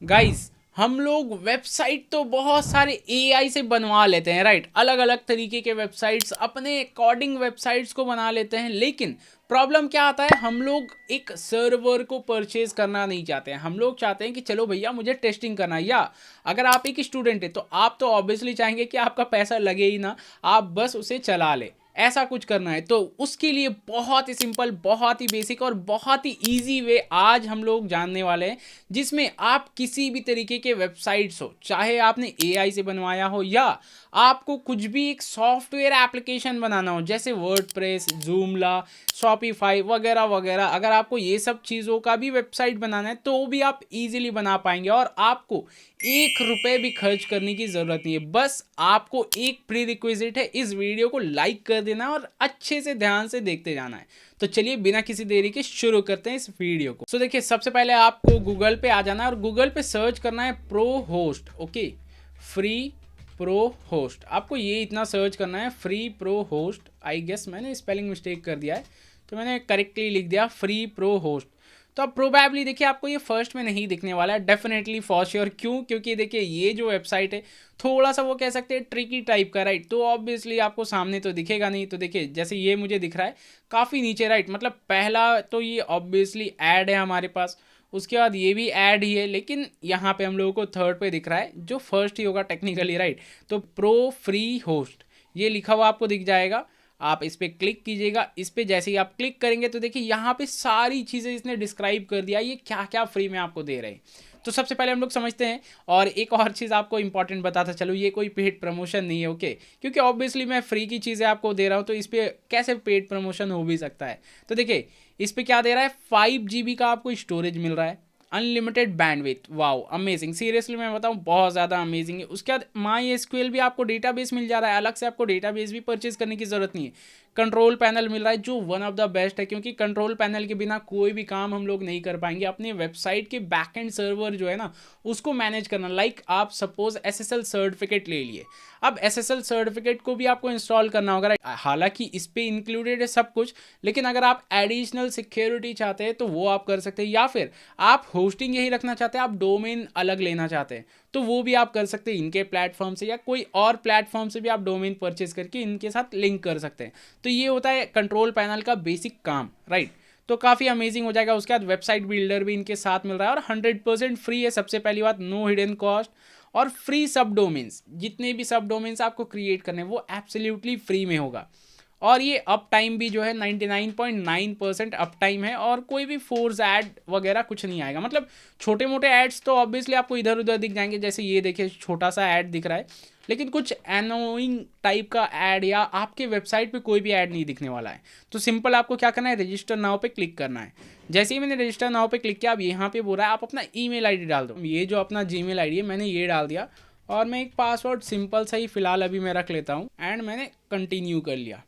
Guys, हम लोग website तो बहुत सारे एआई से बनवा लेते हैं, राइट। अलग अलग तरीके के वेबसाइट्स अपने अकॉर्डिंग वेबसाइट्स को बना लेते हैं, लेकिन प्रॉब्लम क्या आता है, हम लोग एक सर्वर को परचेज करना नहीं चाहते हैं। हम लोग चाहते हैं कि चलो भैया मुझे टेस्टिंग करना है, या अगर आप एक स्टूडेंट है तो आप तो ऑब्वियसली चाहेंगे कि आपका पैसा लगे ही ना, आप बस उसे चला ले, ऐसा कुछ करना है। तो उसके लिए बहुत ही सिंपल, बहुत ही बेसिक और बहुत ही इजी वे आज हम लोग जानने वाले हैं, जिसमें आप किसी भी तरीके के वेबसाइट्स हो, चाहे आपने एआई से बनवाया हो या आपको कुछ भी एक सॉफ्टवेयर एप्लीकेशन बनाना हो, जैसे वर्डप्रेस, जूमला, शॉपिफाई वगैरह वगैरह, अगर आपको ये सब चीज़ों का भी वेबसाइट बनाना है तो भी आप इजीली बना पाएंगे और आपको 1 रुपये भी खर्च करने की ज़रूरत नहीं है। बस आपको एक प्री रिक्विजिट है, इस वीडियो को लाइक कर देना और अच्छे से ध्यान से देखते जाना है। तो चलिए बिना किसी देरी के शुरू करते हैं इस वीडियो को। देखिए, सबसे पहले आपको गूगल पे आ जाना है और गूगल पे सर्च करना है pro host. Okay, free pro host, आपको ये इतना सर्च करना है, free pro host. I guess मैंने स्पेलिंग मिस्टेक कर दिया है, तो मैंने करेक्टली लिख दिया फ्री प्रो होस्ट। तो अब प्रोबेबली देखिए आपको ये फर्स्ट में नहीं दिखने वाला है, डेफिनेटली फॉर श्योर। क्यों? क्योंकि देखिए ये जो वेबसाइट है थोड़ा सा वो कह सकते हैं ट्रिकी टाइप का, राइट। तो ऑब्वियसली आपको सामने तो दिखेगा नहीं। तो देखिए जैसे ये मुझे दिख रहा है काफ़ी नीचे, राइट। मतलब पहला तो ये ऑब्वियसली ऐड है हमारे पास, उसके बाद ये भी ऐड ही है, लेकिन यहाँ पे हम लोगों को थर्ड पे दिख रहा है जो फर्स्ट ही होगा टेक्निकली, राइट। तो प्रो फ्री होस्ट ये लिखा हुआ आपको दिख जाएगा, आप इस पर क्लिक कीजिएगा। इस पर जैसे ही आप क्लिक करेंगे तो देखिए यहाँ पे सारी चीज़ें इसने डिस्क्राइब कर दिया ये क्या क्या फ्री में आपको दे रहे हैं। तो सबसे पहले हम लोग समझते हैं, और एक और चीज़ आपको इंपॉर्टेंट बताता चलो, ये कोई पेड प्रमोशन नहीं है, ओके। क्योंकि ऑब्वियसली मैं फ्री की चीज़ें आपको दे रहा हूँ, तो इस पर कैसे पेड प्रमोशन हो भी सकता है। तो देखिए इस पर क्या दे रहा है, 5 GB का आपको स्टोरेज मिल रहा है, unlimited bandwidth. Wow, amazing, seriously मैं बताऊं बहुत ज़्यादा अमेजिंग है। उसके बाद माई एसक्यूएल भी आपको डेटाबेस मिल जा रहा है, अलग से आपको डेटाबेस भी परचेज करने की ज़रूरत नहीं है। कंट्रोल पैनल मिल रहा है जो वन ऑफ द बेस्ट है, क्योंकि कंट्रोल पैनल के बिना कोई भी काम हम लोग नहीं कर पाएंगे। अपने वेबसाइट के बैकएंड सर्वर जो है ना उसको मैनेज करना, लाइक आप सपोज एसएसएल सर्टिफिकेट ले लिए, अब एसएसएल सर्टिफिकेट को भी आपको इंस्टॉल करना होगा, राइट। हालांकि इस पे इंक्लूडेड है सब कुछ, लेकिन अगर आप एडिशनल सिक्योरिटी चाहते हैं तो वो आप कर सकते हैं, या फिर आप होस्टिंग यही रखना चाहते हैं, आप डोमेन अलग लेना चाहते हैं तो वो भी आप कर सकते हैं इनके प्लेटफॉर्म से, या कोई और प्लेटफॉर्म से भी आप डोमेन परचेज करके इनके साथ लिंक कर सकते हैं। तो ये होता है कंट्रोल पैनल का बेसिक काम, राइट। तो काफ़ी अमेजिंग हो जाएगा। उसके बाद वेबसाइट बिल्डर भी इनके साथ मिल रहा है और 100% फ्री है। सबसे पहली बात, नो हिडन कॉस्ट और फ्री सब डोमेन्स, जितने भी सब डोमेन्स आपको क्रिएट करने हैं वो एब्सोल्युटली फ्री में होगा। और ये अप टाइम भी जो है 99.9% अप टाइम है, और कोई भी फोर्स ऐड वगैरह कुछ नहीं आएगा। मतलब छोटे मोटे एड्स तो ऑब्वियसली आपको इधर उधर दिख जाएंगे, जैसे ये देखिए छोटा सा ऐड दिख रहा है, लेकिन कुछ एनोइंग टाइप का ऐड या आपके वेबसाइट पे कोई भी ऐड नहीं दिखने वाला है। तो सिंपल आपको क्या करना है, रजिस्टर नाउ पे क्लिक करना है। जैसे ही मैंने रजिस्टर नाउ पे क्लिक किया, अब यहाँ पे बोल रहा है आप अपना ईमेल आईडी डाल दो। ये जो अपना जीमेल आईडी है मैंने ये डाल दिया, और मैं एक पासवर्ड सिंपल सा ही फिलहाल अभी मैं रख लेता हूँ, एंड मैंने कंटिन्यू कर लिया।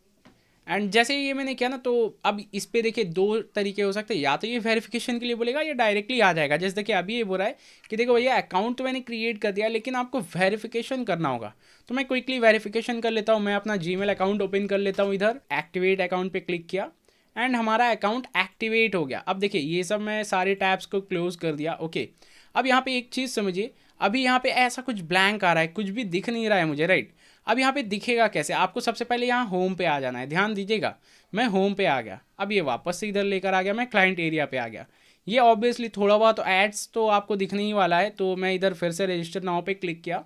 एंड जैसे ये मैंने किया ना, तो अब इस पे देखिए दो तरीके हो सकते हैं, या तो ये वेरिफिकेशन के लिए बोलेगा या डायरेक्टली आ जाएगा। जैसे देखिए अभी ये बोल रहा है कि देखो भैया अकाउंट तो मैंने क्रिएट कर दिया, लेकिन आपको वेरिफिकेशन करना होगा। तो मैं क्विकली वेरिफिकेशन कर लेता हूँ, मैं अपना जीमेल अकाउंट ओपन कर लेता हूँ, इधर एक्टिवेट अकाउंट पे क्लिक किया एंड हमारा अकाउंट एक्टिवेट हो गया। अब देखिए ये सब मैं सारे टैब्स को क्लोज कर दिया, ओके। अब यहाँ पे एक चीज़ समझिए, अभी यहाँ पे ऐसा कुछ ब्लैंक आ रहा है, कुछ भी दिख नहीं रहा है मुझे, राइट। अब यहाँ पे दिखेगा कैसे, आपको सबसे पहले यहाँ होम पे आ जाना है, ध्यान दीजिएगा। मैं होम पे आ गया, अब ये वापस से इधर लेकर आ गया, मैं क्लाइंट एरिया पे आ गया। ये ऑब्वियसली थोड़ा बहुत एड्स तो आपको दिखने ही वाला है, तो मैं इधर फिर से रजिस्टर नाउ पे क्लिक किया,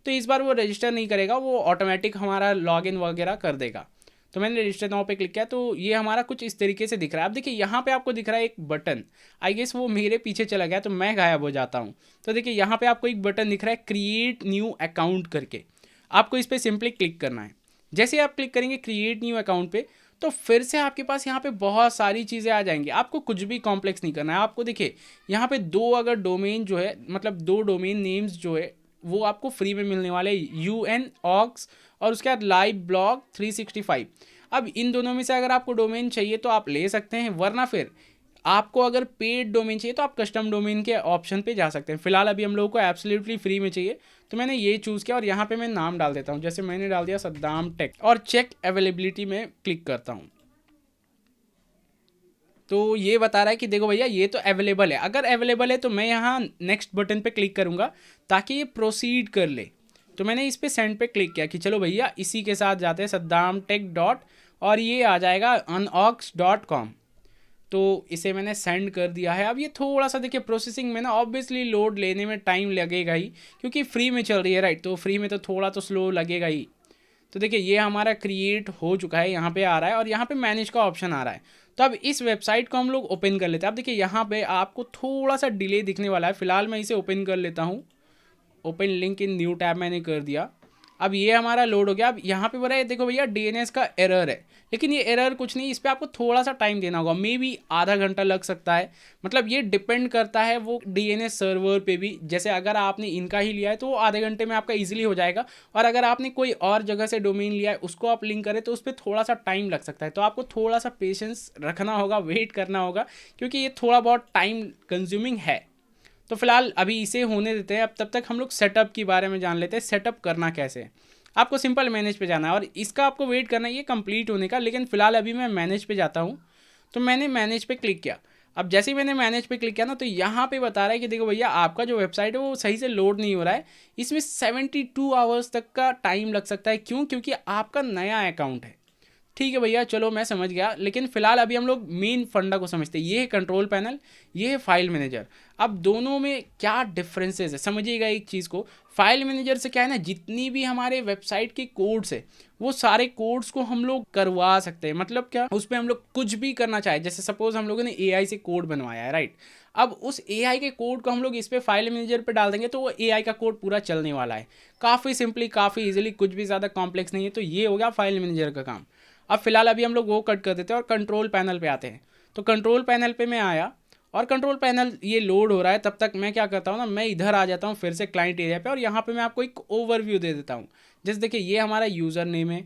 तो इस बार वो रजिस्टर नहीं करेगा, वो ऑटोमेटिक हमारा लॉगिन वगैरह कर देगा। तो मैंने रजिस्टर नाउ पे क्लिक किया, तो ये हमारा कुछ इस तरीके से दिख रहा है। अब देखिए यहाँ पे आपको दिख रहा है एक बटन, आई गेस वो मेरे पीछे चला गया तो मैं गायब हो जाता हूँ। तो देखिए यहाँ पे आपको एक बटन दिख रहा है क्रिएट न्यू अकाउंट करके, आपको इस पर सिंपली क्लिक करना है। जैसे ही आप क्लिक करेंगे क्रिएट न्यू अकाउंट पे, तो फिर से आपके पास यहाँ पे बहुत सारी चीज़ें आ जाएंगी। आपको कुछ भी कॉम्प्लेक्स नहीं करना है। आपको देखिए यहाँ पे दो अगर डोमेन जो है, मतलब दो डोमेन नेम्स जो है वो आपको फ्री में मिलने वाले, UN ऑक्स और उसके बाद लाइव ब्लॉग 365। अब इन दोनों में से अगर आपको डोमेन चाहिए तो आप ले सकते हैं, वरना फिर आपको अगर पेड डोमेन चाहिए तो आप कस्टम डोमेन के ऑप्शन पे जा सकते हैं। फिलहाल अभी हम लोगों को एब्सोल्युटली फ्री में चाहिए, तो मैंने ये चूज़ किया और यहाँ पे मैं नाम डाल देता हूँ। जैसे मैंने डाल दिया सद्दाम टेक, और चेक अवेलेबिलिटी में क्लिक करता हूँ। तो ये बता रहा है कि देखो भैया ये तो अवेलेबल है। अगर अवेलेबल है तो मैं यहाँ नेक्स्ट बटन पे क्लिक करूँगा ताकि ये प्रोसीड कर ले। तो मैंने इस पे सेंड पे क्लिक किया कि चलो भैया इसी के साथ जाते हैं सद्दाम टेक डॉट, और ये आ जाएगा unaux.com। तो इसे मैंने सेंड कर दिया है। अब ये थोड़ा सा देखिए प्रोसेसिंग में ना ऑब्वियसली लोड लेने में टाइम लगेगा ही, क्योंकि फ्री में चल रही है राइट, तो फ्री में तो थोड़ा तो स्लो लगेगा ही। तो देखिए ये हमारा क्रिएट हो चुका है, यहाँ पे आ रहा है और यहाँ पे मैनेज का ऑप्शन आ रहा है। तो अब इस वेबसाइट को हम लोग ओपन कर लेते हैं। अब देखिए यहाँ पे आपको थोड़ा सा डिले दिखने वाला है, फिलहाल मैं इसे ओपन कर लेता हूँ। Open link in new tab मैंने कर दिया। अब ये हमारा लोड हो गया। अब यहाँ पे बोला है देखो भैया डीएनएस का एरर है, लेकिन ये एरर कुछ नहीं, इस पर आपको थोड़ा सा टाइम देना होगा, मे बी आधा घंटा लग सकता है। मतलब ये डिपेंड करता है वो डीएनएस सर्वर पे भी। जैसे अगर आपने इनका ही लिया है तो वो आधे घंटे में आपका इजीली हो जाएगा, और अगर आपने कोई और जगह से डोमेन लिया है उसको आप लिंक करें तो उस पर थोड़ा सा टाइम लग सकता है। तो आपको थोड़ा सा पेशेंस रखना होगा, वेट करना होगा, क्योंकि ये थोड़ा बहुत टाइम कंज्यूमिंग है। तो फिलहाल अभी इसे होने देते हैं। अब तब तक हम लोग सेटअप के बारे में जान लेते हैं, सेटअप करना कैसे है। आपको सिंपल मैनेज पे जाना है और इसका आपको वेट करना है ये कंप्लीट होने का, लेकिन फिलहाल अभी मैं मैनेज पे जाता हूँ। तो मैंने मैनेज पे क्लिक किया। अब जैसे ही मैंने मैनेज पे क्लिक किया ना, तो यहाँ पे बता रहा है कि देखो भैया आपका जो वेबसाइट है वो सही से लोड नहीं हो रहा है, इसमें 72 आवर्स तक का टाइम लग सकता है। क्यों? क्योंकि आपका नया अकाउंट है। ठीक है भैया, चलो मैं समझ गया, लेकिन फिलहाल अभी हम लोग मेन फंडा को समझते हैं। ये है कंट्रोल पैनल, ये है फाइल मैनेजर। अब दोनों में क्या डिफरेंसेस है समझिएगा एक चीज़ को। फाइल मैनेजर से क्या है ना, जितनी भी हमारे वेबसाइट के कोड्स है वो सारे कोड्स को हम लोग करवा सकते हैं। मतलब क्या, उस पर हम लोग कुछ भी करना चाहे। जैसे सपोज हम लोगों ने एआई से कोड बनवाया है राइट, अब उस एआई के कोड को हम लोग इस पे फाइल मैनेजर पे डाल देंगे तो वो एआई का कोड पूरा चलने वाला है। काफ़ी सिंपली, काफ़ी इजीली, कुछ भी ज़्यादा कॉम्प्लेक्स नहीं है। तो ये हो गया फाइल मैनेजर का काम। अब फिलहाल अभी हम लोग वो कट कर देते हैं और कंट्रोल पैनल पे आते हैं। तो कंट्रोल पैनल पे मैं आया और कंट्रोल पैनल ये लोड हो रहा है। तब तक मैं क्या करता हूँ ना, मैं इधर आ जाता हूँ फिर से क्लाइंट एरिया पे, और यहाँ पे मैं आपको एक ओवरव्यू दे देता हूँ। जैसे देखिए ये हमारा यूज़र नेम है,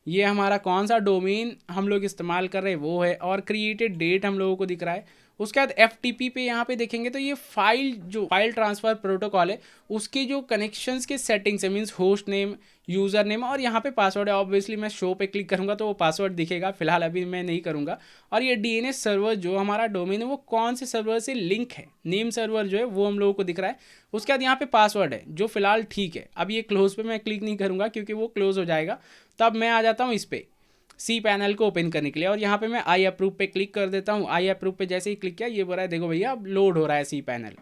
ये हमारा कौन सा डोमेन हम लोग इस्तेमाल कर रहे हैं वो है, और क्रिएटेड डेट हम लोगों को दिख रहा है। उसके बाद FTP पे यहाँ पे देखेंगे तो ये फाइल ट्रांसफ़र प्रोटोकॉल है, उसके जो कनेक्शंस के सेटिंग्स है, means host name, user name, और यहाँ पे पासवर्ड है। ऑब्वियसली मैं शो पे क्लिक करूँगा तो वो पासवर्ड दिखेगा, फिलहाल अभी मैं नहीं करूँगा। और ये DNS सर्वर जो हमारा डोमेन है वो कौन से सर्वर से लिंक है, नेम सर्वर जो है वो हम लोगों को दिख रहा है। उसके बाद यहाँ पे पासवर्ड है जो फिलहाल ठीक है। अब ये क्लोज पे मैं क्लिक नहीं करूँगा क्योंकि वो क्लोज हो जाएगा। तब मैं आ जाता हूँ इस पर सी पैनल को ओपन करने के लिए, और यहाँ पे मैं आई अप्रूव पे क्लिक कर देता हूँ। आई अप्रूव पे जैसे ही क्लिक किया ये बोल रहा है देखो भैया अब लोड हो रहा है सी पैनल।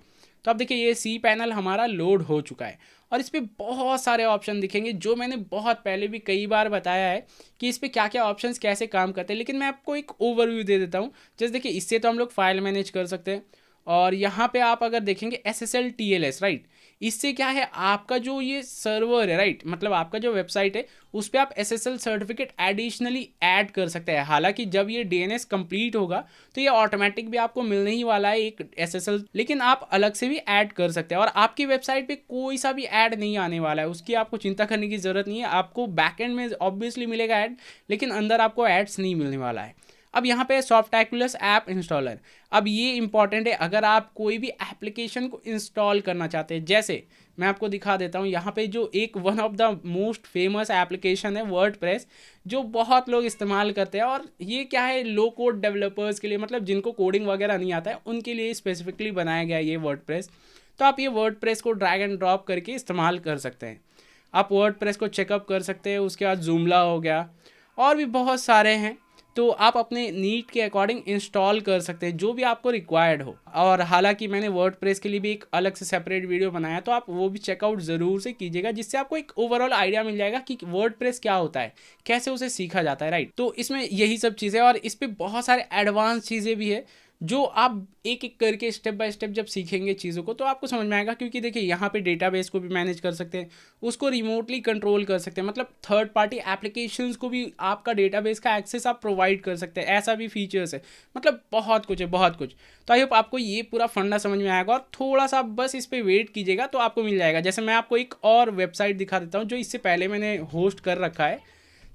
तो अब देखिए ये सी पैनल हमारा लोड हो चुका है, और इस पर बहुत सारे ऑप्शन दिखेंगे जो मैंने बहुत पहले भी कई बार बताया है कि इस पर क्या क्या ऑप्शंस कैसे काम करते हैं, लेकिन मैं आपको एक ओवरव्यू दे देता हूँ। जैसे देखिए इससे तो हम लोग फाइल मैनेज कर सकते हैं, और यहाँ पे आप अगर देखेंगे SSL TLS राइट, इससे क्या है आपका जो ये सर्वर है राइट, मतलब आपका जो वेबसाइट है उस पर आप SSL सर्टिफिकेट एडिशनली ऐड कर सकते हैं। हालांकि जब ये DNS कंप्लीट होगा तो ये ऑटोमेटिक भी आपको मिलने ही वाला है एक SSL, लेकिन आप अलग से भी ऐड कर सकते हैं। और आपकी वेबसाइट पे कोई सा भी ऐड नहीं आने वाला है, उसकी आपको चिंता करने की ज़रूरत नहीं है। आपको बैकएंड में ऑब्वियसली मिलेगा ऐड, लेकिन अंदर आपको एड्स नहीं मिलने वाला है। अब यहाँ पे सॉफ्टैकुलस ऐप इंस्टॉलर, अब ये इंपॉर्टेंट है अगर आप कोई भी एप्लीकेशन को इंस्टॉल करना चाहते हैं। जैसे मैं आपको दिखा देता हूँ, यहाँ पे जो एक one of the most famous application है वर्डप्रेस, जो बहुत लोग इस्तेमाल करते हैं। और ये क्या है, लो कोड डेवलपर्स के लिए, मतलब जिनको कोडिंग वगैरह नहीं आता है उनके लिए स्पेसिफिकली बनाया गया है ये वर्डप्रेस। तो आप ये वर्डप्रेस को ड्रैग एंड ड्रॉप करके इस्तेमाल कर सकते हैं। आप वर्डप्रेस को चेकअप कर सकते हैं। उसके बाद जूमला हो गया, और भी बहुत सारे हैं। तो आप अपने नीड के अकॉर्डिंग इंस्टॉल कर सकते हैं जो भी आपको रिक्वायर्ड हो। और हालांकि मैंने वर्डप्रेस के लिए भी एक अलग से सेपरेट वीडियो बनाया, तो आप वो भी चेकआउट ज़रूर से कीजिएगा, जिससे आपको एक ओवरऑल आइडिया मिल जाएगा कि वर्डप्रेस क्या होता है, कैसे उसे सीखा जाता है राइट। तो इसमें यही सब चीज़ें, और इस पर बहुत सारे एडवांस चीज़ें भी है जो आप एक एक करके स्टेप बाय स्टेप जब सीखेंगे चीज़ों को तो आपको समझ में आएगा। क्योंकि देखिए यहाँ पे डेटाबेस को भी मैनेज कर सकते हैं, उसको रिमोटली कंट्रोल कर सकते हैं, मतलब थर्ड पार्टी एप्लीकेशंस को भी आपका डेटाबेस का एक्सेस आप प्रोवाइड कर सकते हैं, ऐसा भी फीचर्स है। मतलब बहुत कुछ है, बहुत कुछ। तो आई होप आपको ये पूरा फंडा समझ में आएगा, और थोड़ा सा बस इस पर वेट कीजिएगा तो आपको मिल जाएगा। जैसे मैं आपको एक और वेबसाइट दिखा देता हूँ जो इससे पहले मैंने होस्ट कर रखा है,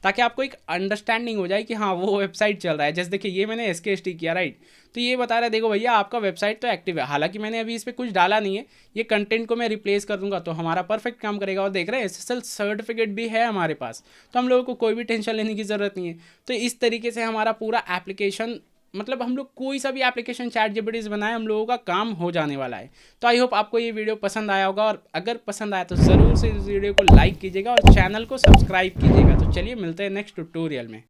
ताकि आपको एक अंडरस्टैंडिंग हो जाए कि हाँ वो वेबसाइट चल रहा है। जैसे देखिए ये मैंने SKST किया राइट, तो ये बता रहा है देखो भैया आपका वेबसाइट तो एक्टिव है। हालांकि मैंने अभी इस पर कुछ डाला नहीं है, ये कंटेंट को मैं रिप्लेस कर दूंगा तो हमारा परफेक्ट काम करेगा। और देख रहे हैं SSL सर्टिफिकेट भी है हमारे पास, तो हम लोगों को कोई भी टेंशन लेने की ज़रूरत नहीं है। तो इस तरीके से हमारा पूरा एप्लीकेशन मतलब हम लोग कोई सा भी एप्लीकेशन चैट जीपीटी से बनाए, हम लोगों का काम हो जाने वाला है। तो आई होप आपको ये वीडियो पसंद आया होगा, और अगर पसंद आया तो ज़रूर से इस वीडियो को लाइक कीजिएगा और चैनल को सब्सक्राइब कीजिएगा। तो चलिए मिलते हैं नेक्स्ट ट्यूटोरियल में।